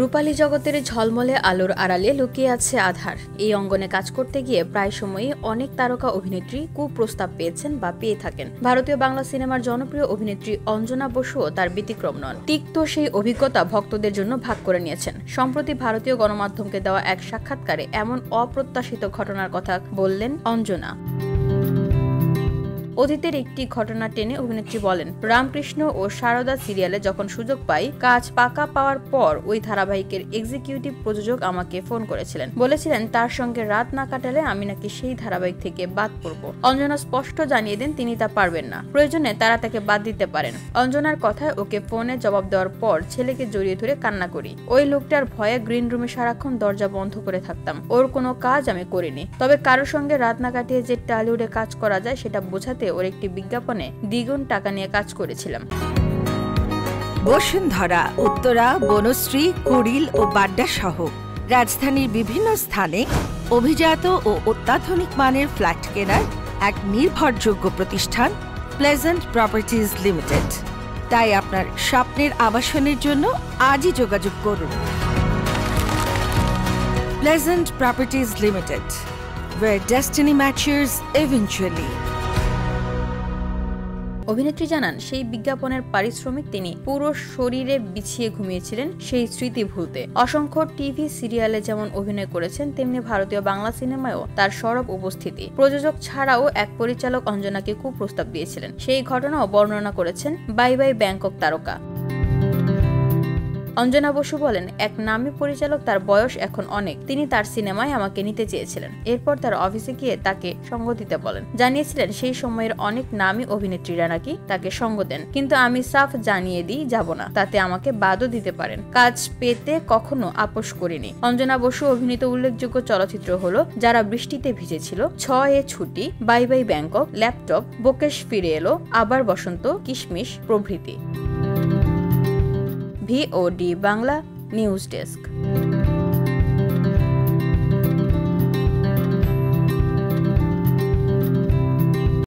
রূপালী জগতের ঝলমলে আলোর আড়ালে লুকিয়ে আছে আধার। এই অঙ্গনে কাজ করতে গিয়ে প্রায় সময়ই অনেক তারকা অভিনেত্রী কুপ্রস্তাব পেয়েছেন বা পেয়ে থাকেন। ভারতীয় বাংলা সিনেমার জনপ্রিয় অভিনেত্রী অঞ্জনা বসুও তার ব্যতিক্রম নন। তিক্ত সেই অভিজ্ঞতা ভক্তদের জন্য ভাগ করে নিয়েছেন। সম্প্রতি ভারতীয় গণমাধ্যমকে দেওয়া এক সাক্ষাৎকারে এমন অপ্রত্যাশিত ঘটনার কথা বললেন অঞ্জনা। অতীতের একটি ঘটনা টেনে অভিনেত্রী বলেন, রামকৃষ্ণ ও সারদা সিরিয়ালে যখন সুযোগ পাই, কাজ পাকা পাওয়ার পর ওই ধারাবাহিকের এক্সিকিউটিভ প্রযোজক আমাকে ফোন করেছিলেন। বলেছিলেন তার সঙ্গে রাত না কাটালে আমি নাকি সেই ধারাবাহিক থেকে বাদ পড়ব। অঞ্জনা স্পষ্ট জানিয়ে দেন তিনি তা পারবেন না, প্রয়োজনে তারা তাকে বাদ দিতে পারেন। অঞ্জনার কথায় ওকে ফোনে জবাব দেওয়ার পর ছেলেকে জড়িয়ে ধরে কান্না করি। ওই লোকটার ভয়ে গ্রিন রুমে সারাক্ষণ দরজা বন্ধ করে থাকতাম। ওর কোনো কাজ আমি করিনি, তবে কারোর সঙ্গে রাত না কাটিয়ে যে টলিউডে কাজ করা যায় সেটা বোঝাতে ওর একটি বিজ্ঞাপনে দ্বিগুণ টাকা নিয়ে কাজ করেছিলাম। বসুন্ধরা, উত্তরা, বনশ্রী, কুড়িল ও বাড্ডা সহ রাজধানীর বিভিন্ন স্থানে অভিজাত ও অত্যাধুনিক মানের ফ্ল্যাট কেনার এক নির্ভরযোগ্য প্রতিষ্ঠান প্লেজেন্ট প্রপার্টিজ লিমিটেড। তাই আপনার স্বপ্নের আবাসনের জন্য আজই যোগাযোগ করুন। Pleasant properties limited, where destiny matches eventually. অভিনেত্রী জানান, সেই বিজ্ঞাপনের পারিশ্রমিক তিনি পুরো শরীরে বিছিয়ে ঘুমিয়েছিলেন সেই স্মৃতি ভুলতে। অসংখ্য টিভি সিরিয়ালে যেমন অভিনয় করেছেন, তেমনি ভারতীয় বাংলা সিনেমায়ও তার সরব উপস্থিতি। প্রযোজক ছাড়াও এক পরিচালক অঞ্জনাকে কুপ্রস্তাব দিয়েছিলেন। সেই ঘটনাও বর্ণনা করেছেন বাই বাই ব্যাংকক তারকা। অঞ্জনা বসু বলেন, এক নামী পরিচালক, তার বয়স এখন অনেক, তিনি তার সিনেমায় আমাকে নিতে চেয়েছিলেন। এরপর তার অফিসে গিয়ে তাকে সঙ্গ দিতে বলেন। জানিয়েছিলেন সেই সময়ের অনেক নামী অভিনেত্রীরা নাকি তাকে সঙ্গ দেন, কিন্তু আমি সাফ জানিয়ে দিই যাব না, তাতে আমাকে বাদও দিতে পারেন। কাজ পেতে কখনো আপোষ করিনি। অঞ্জনা বসু অভিনীত উল্লেখযোগ্য চলচ্চিত্র হলো যারা বৃষ্টিতে ভিজেছিল, 6 ছুটি, বাই বাই ব্যাংকক, ল্যাপটপ, বোকেশ ফিরে এলো, আবার বসন্ত, কিশমিশ প্রভৃতি। VOD Bangla news desk.